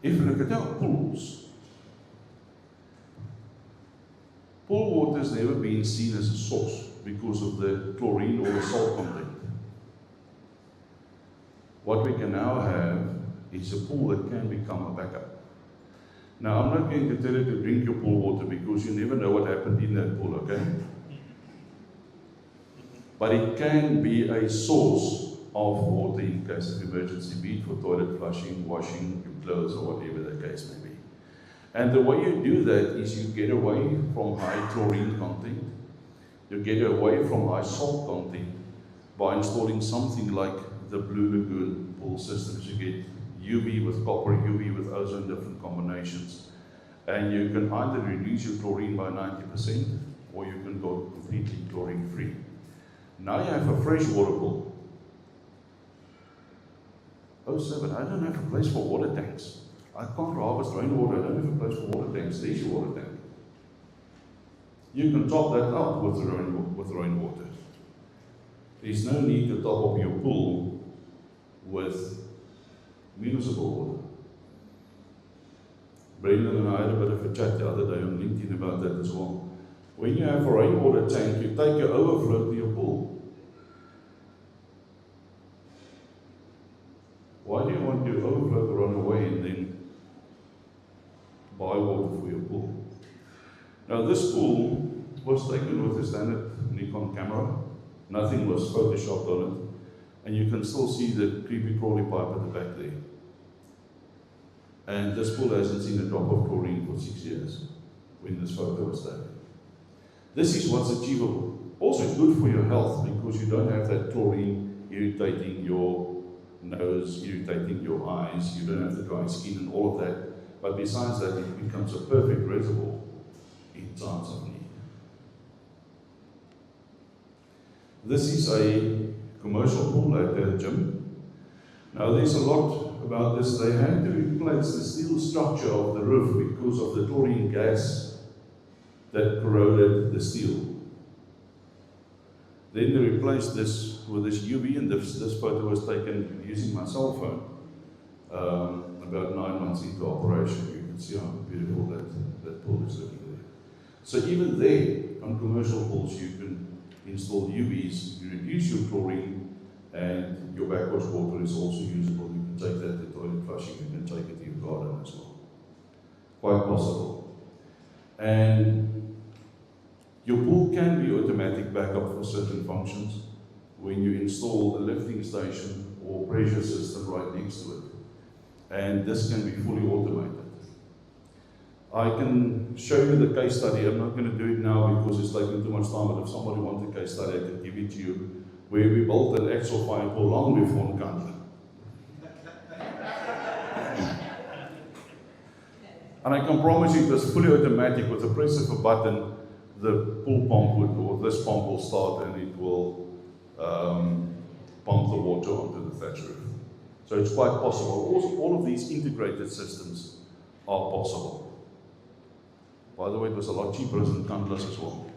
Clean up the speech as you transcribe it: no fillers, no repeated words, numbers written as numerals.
If you look at our pools, pool water has never been seen as a source because of the chlorine or the salt content. What we can now have is a pool that can become a backup. Now, I'm not going to tell you to drink your pool water because you never know what happened in that pool, okay? But it can be a source of water in case of emergency, be it for toilet flushing, washing your clothes, or whatever the case may be. And the way you do that is you get away from high chlorine content, you get away from high salt content by installing something like the Blue Lagoon pool systems. You get UV with copper, UV with ozone, different combinations. And you can either reduce your chlorine by 90% or you can go completely chlorine-free. Now you have a freshwater pool. Oh, sir, but I don't have a place for water tanks. I can't harvest rainwater, I don't have a place for water tanks. There's your water tank. You can top that up with rainwater. There's no need to top up your pool with municipal water. Brendan and I had a bit of a chat the other day on LinkedIn about that as well. When you have a rainwater tank, you take your overflow to your pool. Why do you want your overflow to run away and then buy water for your pool? Now this pool was taken with a standard Nikon camera. Nothing was photoshopped on it. And you can still see the creepy crawly pipe at the back there. And this pool hasn't seen a drop of chlorine for 6 years when this photo was taken. This is what's achievable. Also, it's good for your health because you don't have that chlorine irritating your nose, irritating your eyes. You don't have the dry skin and all of that. But besides that, it becomes a perfect reservoir in times of need. This is a commercial pool at the gym. Now, there's a lot about this. They had to replace the steel structure of the roof because of the chlorine gas that corroded the steel. Then they replaced this with this UV, and this photo was taken using my cell phone about 9 months into operation. You can see how beautiful that pool is looking there. So even there, on commercial pools, you can install UVs, you reduce your chlorine, and your backwash water is also usable. You can take that to toilet flushing, you can take it to your garden as well. Quite possible. And your pool can be automatic backup for certain functions when you install a lifting station or pressure system right next to it. And this can be fully automated. I can show you the case study. I'm not going to do it now because it's taking too much time, but if somebody wants a case study, I can give it to you, where we built an actual fire pool long before Nkandla. And I can promise you it was fully automatic. With the press of a button, the pool pump or this pump will start and it will pump the water onto the thatch roof. So it's quite possible. All of these integrated systems are possible. By the way, it was a lot cheaper than Nkandla's as well.